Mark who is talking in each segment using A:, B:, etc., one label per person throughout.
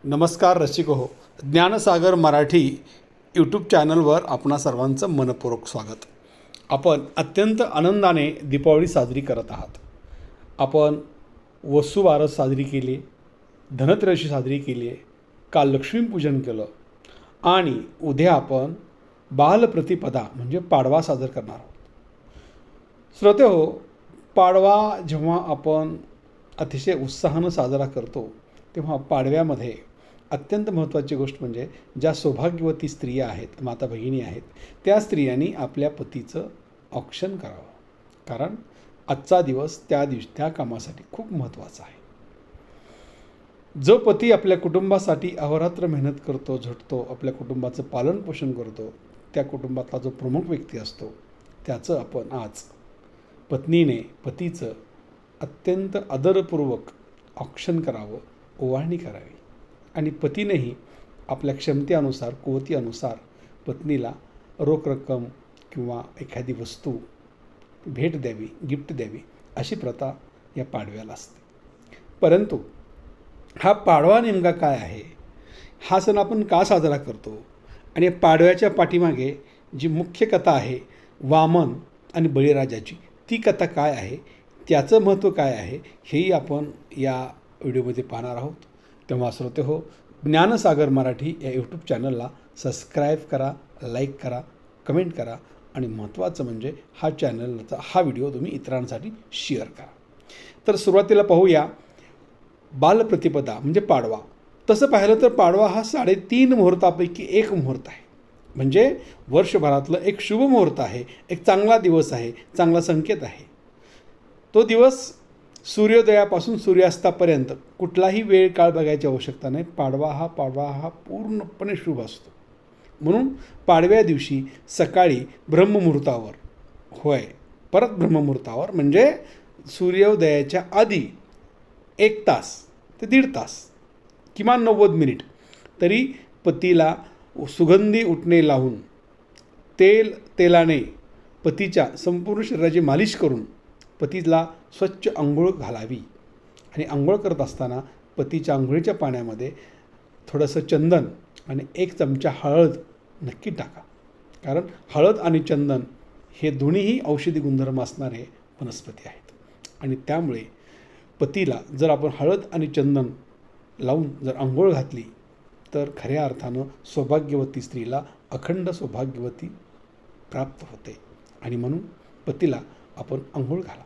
A: नमस्कार रसिको हो. ज्ञानसागर मराठी यूट्यूब चॅनलवर आपणा सर्वांचं मनपूर्वक स्वागत. आपण अत्यंत आनंदाने दीपावली साजरी करत आहात. आपण वसुबारस साजरी केली, धनत्रयोदशी साजरी केली आहे, काल लक्ष्मीपूजन केलं आणि उद्या आपण बालप्रतिपदा म्हणजे पाडवा साजरा करणार आहोत. श्रोते हो, पाडवा जेव्हा आपण अतिशय उत्साहानं साजरा करतो तेव्हा पाडव्यामध्ये अत्यंत महत्त्वाची गोष्ट म्हणजे ज्या सौभाग्यवती स्त्रिया आहेत, माता भगिनी आहेत, त्या स्त्रियांनी आपल्या पतीचं औक्षण करावं. कारण आजचा दिवस त्या कामासाठी खूप महत्त्वाचा आहे. जो पती आपल्या कुटुंबासाठी अहोरात्र मेहनत करतो, झटतो, आपल्या कुटुंबाचं पालनपोषण करतो, त्या कुटुंबातला जो प्रमुख व्यक्ती असतो त्याचं आपण आज पत्नीने पतीचं अत्यंत आदरपूर्वक औक्षण करावं, ओवाळणी करावी आणि पतीनेही आपल्या क्षमतेनुसार, कुवतीनुसार पत्नीला रोख रक्कम किंवा एखादी वस्तू भेट द्यावी, गिफ्ट द्यावी, अशी प्रथा या पाडव्याला असते. परंतु हा पाडवा नेमका काय आहे, हा सण आपण का साजरा करतो आणि पाडव्याच्या पाठीमागे जी मुख्य कथा आहे वामन आणि बळीराजाची, ती कथा काय आहे, त्याचं महत्त्व काय आहे, हेही आपण या व्हिडिओमध्ये पाहणार आहोत. तेव्हा श्रोते हो, ज्ञानसागर मराठी या यूट्यूब चॅनलला सबस्क्राईब करा, लाईक करा, कमेंट करा आणि महत्त्वाचं म्हणजे हा व्हिडिओ तुम्ही इतरांसाठी शेअर करा. तर सुरुवातीला पाहूया बालप्रतिपदा म्हणजे पाडवा. तसं पाहिलं तर पाडवा हा 3.5 मुहूर्तापैकी एक मुहूर्त आहे. म्हणजे वर्षभरातलं एक शुभ मुहूर्त आहे, एक चांगला दिवस आहे, चांगला संकेत आहे. तो दिवस सूर्योदयापासून सूर्यास्तापर्यंत कुठलाही वेळ काळ बघायची आवश्यकता नाही. पाडवा हा पूर्णपणे शुभ असतो. म्हणून पाडव्या दिवशी सकाळी ब्रह्ममुहूर्तावर, परत ब्रह्ममुहूर्तावर म्हणजे सूर्योदयाच्या आधी 1 तास ते 1.5 तास, किमान 90 मिनिट तरी पतीला सुगंधी उटणे लावून तेलाने पतीच्या संपूर्ण शरीराची मालिश करून पतीला स्वच्छ अंघोळ घालावी. आणि अंघोळ करत असताना पतीच्या अंघोळीच्या पाण्यामध्ये थोडंसं चंदन आणि 1 चमचा हळद नक्की टाका. कारण हळद आणि चंदन हे दोन्हीही औषधी गुणधर्म असणारे वनस्पती आहेत आणि त्यामुळे पतीला जर आपण हळद आणि चंदन लावून जर अंघोळ घातली तर खऱ्या अर्थानं सौभाग्यवती स्त्रीला अखंड सौभाग्यवती प्राप्त होते. आणि म्हणून पतीला आपण अंघोळ घाला.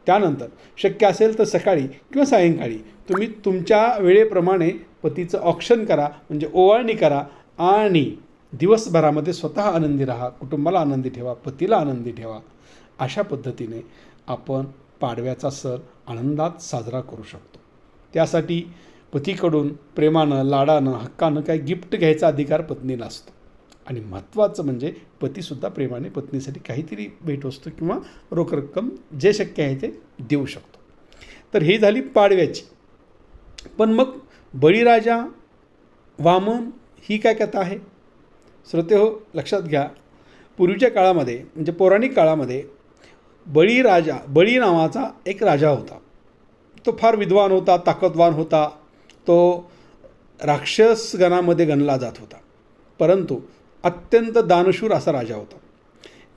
A: त्यानंतर शक्य असेल तर सकाळी किंवा सायंकाळी तुम्ही तुमच्या वेळेप्रमाणे पतीचं औक्षण करा, म्हणजे ओवाळणी करा आणि दिवसभरामध्ये स्वतः आनंदी राहा, कुटुंबाला आनंदी ठेवा, पतीला आनंदी ठेवा. अशा पद्धतीने आपण पाडव्याचा सण आनंदात साजरा करू शकतो. त्यासाठी पतीकडून प्रेमानं, लाडानं, हक्कानं काही गिफ्ट घ्यायचा अधिकार पत्नीला असतो. आणि महत्त्वाचं म्हणजे पतीसुद्धा प्रेमाने पत्नीसाठी काहीतरी भेटवस्तू किंवा रोख रक्कम जे शक्य आहे ते देऊ शकतो. तर ही झाली पाडव्याची. पण मग बळीराजा, वामन ही काय कथा आहे? श्रोते हो, लक्षात घ्या, पूर्वीच्या काळामध्ये म्हणजे पौराणिक काळामध्ये बळी नावाचा एक राजा होता. तो फार विद्वान होता, ताकदवान होता. तो राक्षसगणामध्ये गणला जात होता, परंतु अत्यंत दानशूर असा राजा होता.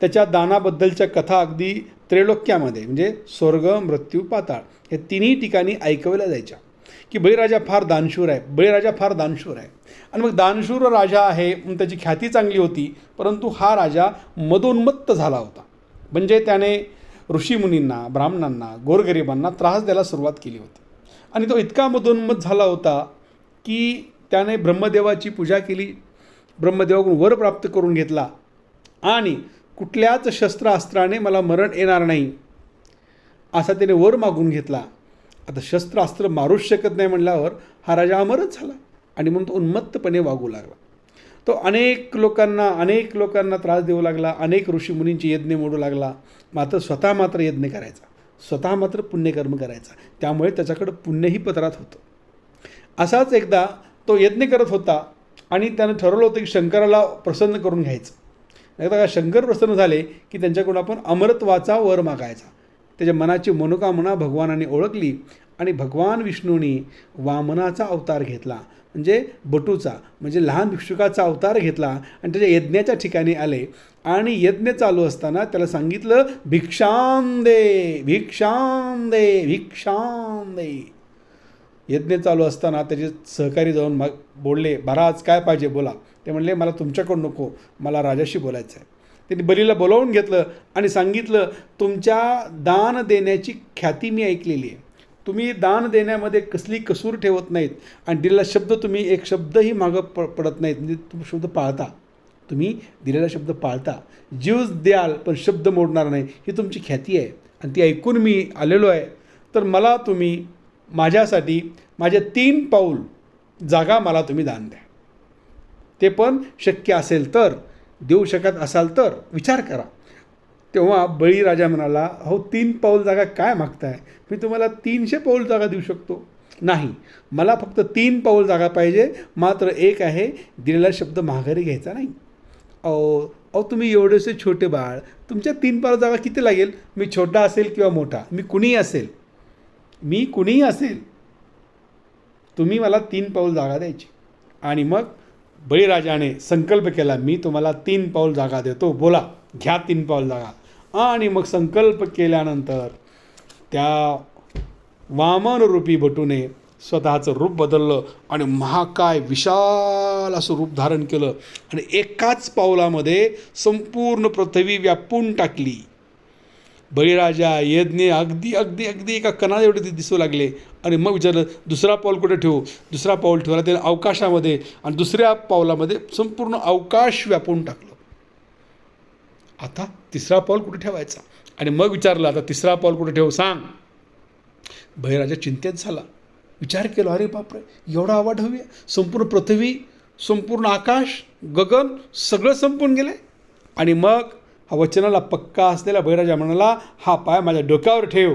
A: त्याच्या दानाबद्दलच्या कथा अगदी त्रैलोक्यामध्ये म्हणजे स्वर्ग, मृत्यू, पाताळ हे तिन्ही ठिकाणी ऐकवल्या जायच्या की बळीराजा फार दानशूर आहे. आणि मग दानशूर राजा आहे म्हणून त्याची ख्याती चांगली होती, परंतु हा राजा मदोन्मत्त झाला होता. म्हणजे त्याने ऋषीमुनींना, ब्राह्मणांना, गोरगरिबांना त्रास द्यायला सुरुवात केली होती. आणि तो इतका मदोन्मत्त झाला होता की त्याने ब्रह्मदेवाची पूजा केली, ब्रह्मदेवाकडून वर प्राप्त करून घेतला आणि कुठल्याच शस्त्रास्त्राने मला मरण येणार नाही असा त्याने वर मागून घेतला. आता शस्त्रास्त्र मारूच शकत नाही म्हणल्यावर हा राजा अमरच झाला आणि म्हणून तो उन्मत्तपणे वागू लागला. तो अनेक लोकांना त्रास देऊ लागला, अनेक ऋषीमुनींची यज्ञ मोडू लागला. स्वतः यज्ञ करायचा, स्वतः मात्र पुण्यकर्म करायचा. त्यामुळे त्याच्याकडं पुण्यही पदरात होतं. असाच एकदा तो यज्ञ करत होता आणि त्यानं ठरवलं होतं की शंकराला प्रसन्न करून घ्यायचं. एकदा का शंकर प्रसन्न झाले की त्यांच्याकडून आपण अमरत्वाचा वर मागायचा. त्याच्या मनाची मनोकामना भगवानाने ओळखली आणि भगवान विष्णूंनी वामनाचा अवतार घेतला, म्हणजे बटूचा, म्हणजे लहान भिक्षुकाचा अवतार घेतला आणि त्याच्या यज्ञाच्या ठिकाणी आले आणि यज्ञ चालू असताना त्याला सांगितलं, भिक्षां दे, भिक्षां दे, भिक्षां दे. यज्ञ चालू असताना त्याचे सहकारी जाऊन मग बोलले, महाराज काय पाहिजे बोला. ते म्हणले, मला तुमच्याकडून नको, मला राजाशी बोलायचं आहे. त्यांनी बलीला बोलावून घेतलं आणि सांगितलं, तुमच्या दान देण्याची ख्याती मी ऐकलेली आहे. तुम्ही दान देण्यामध्ये कसली कसूर ठेवत नाहीत आणि दिलेला शब्द तुम्ही एक शब्दही मागं पडत नाहीत, म्हणजे तुम्ही शब्द पाळता, तुम्ही दिलेला शब्द पाळता, जीव द्याल पण शब्द मोडणार नाही, ही तुमची ख्याती आहे आणि ती ऐकून मी आलेलो आहे. तर मला तुम्ही माझ्यासाठी माझे 3 पाऊल जागा मला तुम्ही दान द्या. ते पण शक्य असेल तर, देऊ शकत असाल तर विचार करा. तेव्हा बळीराजा म्हणाला, हो 3 पाऊल जागा काय मागताय, मी तुम्हाला 300 पाऊल जागा देऊ शकतो. नाही, मला फक्त 3 पाऊल जागा पाहिजे, मात्र एक आहे, दिलेला शब्द माघारी घ्यायचा नाही. अहो तुम्ही एवढेसे छोटे बाळ, तुमच्या 3 पाऊल जागा किती लागेल. मी छोटा असेल किंवा मोठा, मी कुणीही असेल, तुम्ही मला 3 पाऊल जागा द्यायची. आणि मग बळीराजाने संकल्प केला, मी तुम्हाला 3 पाऊल जागा देतो, बोला घ्या 3 पाऊल जागा. आणि मग संकल्प केल्यानंतर त्या वामन रूपी बटूने स्वतःचं रूप बदललं आणि महाकाय विशाल असं रूप धारण केलं आणि एकाच पावलामध्ये संपूर्ण पृथ्वी व्यापून टाकली. बळीराजा यज्ञ अगदी अगदी अगदी एका कणा एवढे दिसू लागले. आणि मग विचारलं, दुसरा पाऊल कुठे ठेवू. दुसरा पाऊल ठेवला त्याने अवकाशामध्ये आणि दुसऱ्या पावलामध्ये संपूर्ण अवकाश व्यापून टाकलं. आता तिसरा पाऊल कुठे ठेवायचा. आणि मग विचारलं, आता तिसरा पाऊल कुठे ठेवू सांग. बळीराजा चिंतेत झाला, विचार केला, अरे बापरे, एवढा आवाढ हवी, संपूर्ण पृथ्वी, संपूर्ण आकाश, गगन सगळं संपून गेले. आणि मग हा वचनाला पक्का असलेला बळीराजा म्हणाला, हा पाय माझ्या डोक्यावर ठेव.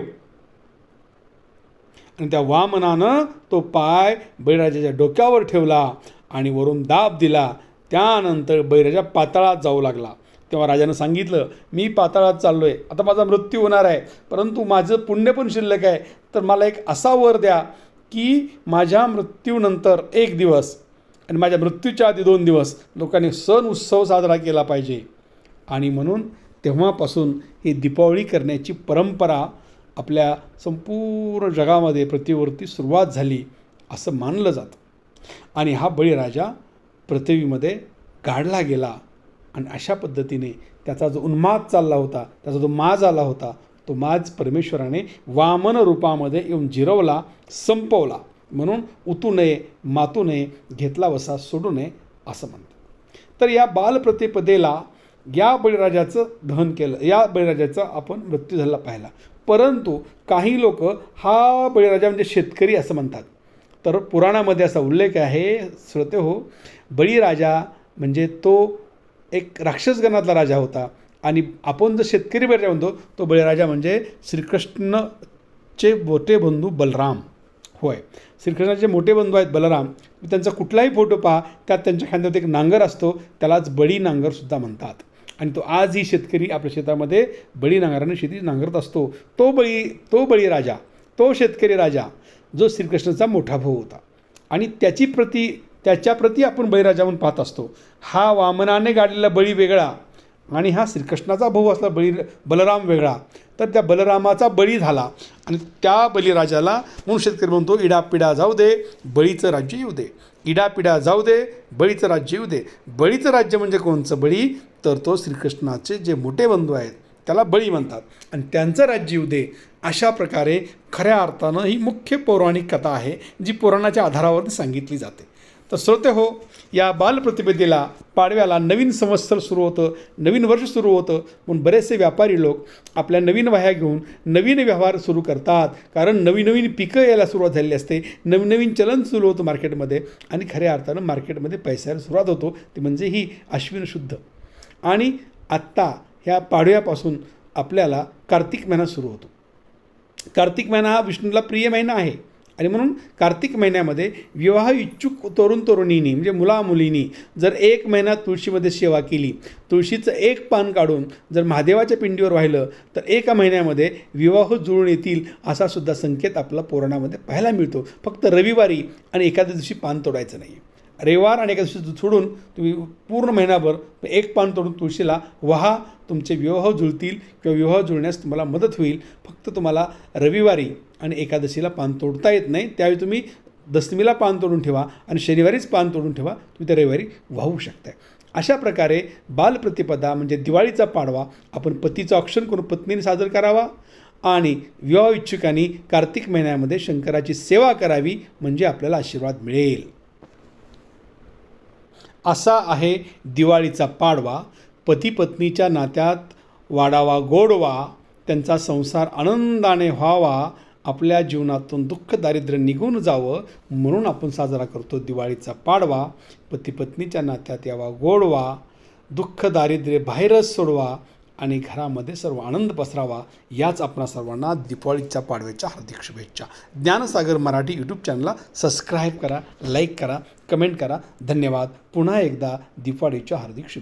A: आणि त्या वामनानं तो पाय बळीराजाच्या डोक्यावर ठेवला आणि वरून दाब दिला. त्यानंतर बळीराजा पाताळात जाऊ लागला. तेव्हा राजानं सांगितलं, मी पाताळात चाललो आहे, आता माझा मृत्यू होणार आहे, परंतु माझं पुण्य पण शिल्लक आहे, तर मला एक असा वर द्या की माझ्या मृत्यूनंतर 1 दिवस आणि माझ्या मृत्यूच्या आधी 2 दिवस लोकांनी सण उत्सव साजरा केला पाहिजे. आणि म्हणून तेव्हापासून ही दीपावली करण्याची परंपरा आपल्या संपूर्ण जगामध्ये पृथ्वीवरती सुरुवात झाली असं मानलं जातं. आणि हा बळीराजा पृथ्वीमध्ये गाडला गेला आणि अशा पद्धतीने त्याचा जो उन्माद चालला होता, त्याचा जो माज आला होता, तो माज परमेश्वराने वामन रूपामध्ये येऊन जिरवला, संपवला. म्हणून उतू नये, मातू नये, घेतला वसा सोडू नये असं म्हणतात. तर या बालप्रतिपदेला या बळीराजाचं दहन केलं, या बळीराजाचा आपण मृत्यू झाला पाहिला. परंतु काही लोक हा बळीराजा म्हणजे शेतकरी असं म्हणतात. तर पुराणामध्ये असा उल्लेख आहे, श्रोते हो, बळीराजा म्हणजे तो एक राक्षसगणातला राजा होता. आणि आपण जर शेतकरी बळीराजा म्हणतो, तो बळीराजा म्हणजे श्रीकृष्णाचे मोठे बंधू बलराम. होय, श्रीकृष्णाचे मोठे बंधू आहेत बलराम. त्यांचा कुठलाही फोटो पहा, त्यात त्यांच्या खांद्यावर एक नांगर असतो, त्यालाच बळी नांगरसुद्धा म्हणतात. आणि तो आजही शेतकरी आपल्या शेतामध्ये बळी नांगराने शेती नांगरत असतो. तो बळीराजा, तो शेतकरी राजा जो श्रीकृष्णाचा मोठा भाऊ होता. आणि त्याच्याप्रती आपण बळीराजा म्हणून पाहत असतो. हा वामनाने गाडलेला बळी वेगळा आणि हा श्रीकृष्णाचा भाऊ असला बलराम वेगळा. तर त्या बलरामाचा बळी झाला आणि त्या बळीराजाला म्हणून शेतकरी म्हणतो, इडापिडा जाऊ दे, बळीचं राज्य येऊ दे. इडापिडा जाऊ दे, बळीचं राज्य येऊ दे. बळीचं राज्य म्हणजे कोणचं बळी, तर तो श्रीकृष्णाचे जे मोठे बंधू आहेत त्याला बळी म्हणतात आणि त्यांचं राज्य येऊ दे. अशा प्रकारे खऱ्या अर्थानं ही मुख्य पौराणिक कथा आहे, जी पुराणाच्या आधारावर सांगितली जाते. तर श्रोते हो, या बालप्रतिपदेला, पाडव्याला नवीन संवत्सर सुरू होतं, नवीन वर्ष सुरू होतं. म्हणून बरेचसे व्यापारी लोक आपल्या नवीन वह्या घेऊन नवीन व्यवहार सुरू करतात. कारण नवीन नवीन पिकं यायला सुरुवात झालेली असते, नवीन नवीन चलन सुरू होतं मार्केटमध्ये आणि खऱ्या अर्थानं मार्केटमध्ये पैशाला सुरुवात होतो, ती म्हणजे ही अश्विन शुद्ध. आणि आत्ता ह्या पाडव्यापासून आपल्याला कार्तिक महिना सुरू होतो. कार्तिक महिना हा विष्णूला प्रिय महिना आहे आणि म्हणून कार्तिक महिन्यामध्ये विवाह इच्छुक तरुण तरुणींनी म्हणजे मुलामुलींनी जर 1 महिना तुळशीमध्ये सेवा केली, तुळशीचं एक पान काढून जर महादेवाच्या पिंडीवर वाहिलं तर 1 महिन्यामध्ये विवाह जुळून येतील असा सुद्धा संकेत आपला पुराणामध्ये पाहायला मिळतो. फक्त रविवारी आणि एखाद्या दिवशी पान तोडायचं नाही. रविवार आणि एका दिवशी सोडून तुम्ही पूर्ण महिनाभर 1 पान तोडून तुळशीला वहा. तुमचे विवाह जुळतील किंवा विवाह जुळण्यास तुम्हाला मदत होईल. फक्त तुम्हाला रविवारी आणि एकादशीला पान तोडता येत नाही, त्यावेळी तुम्ही दशमीला पान तोडून ठेवा आणि शनिवारीच पान तोडून ठेवा. तुम्ही त्या रविवारी वाहू शकताय. अशा प्रकारे बालप्रतिपदा म्हणजे दिवाळीचा पाडवा आपण पतीचं औक्षण करून पत्नीने साजर करावा आणि विवाह इच्छुकांनी कार्तिक महिन्यामध्ये शंकराची सेवा करावी म्हणजे आपल्याला आशीर्वाद मिळेल. असा आहे दिवाळीचा पाडवा. पती पत्नीच्या नात्यात वाढावा गोडवा, त्यांचा संसार आनंदाने व्हावा, आपल्या जीवनातून दुःख दारिद्र्य निघून जावं म्हणून आपण साजरा करतो दिवाळीचा पाडवा. पती पत्नीच्या नात्यात यावा गोडवा, दुःख दारिद्र्य बाहेरच सोडवा आणि घरामध्ये सर्व आनंद पसरावा. याच आपणा सर्वांना दिवाळीच्या पाडव्याच्या हार्दिक शुभेच्छा. ज्ञानसागर मराठी यूट्यूब चॅनलला सबस्क्राईब करा, लाईक करा, कमेंट करा. धन्यवाद. पुन्हा एकदा दिवाळीच्या हार्दिक शुभेच्छा.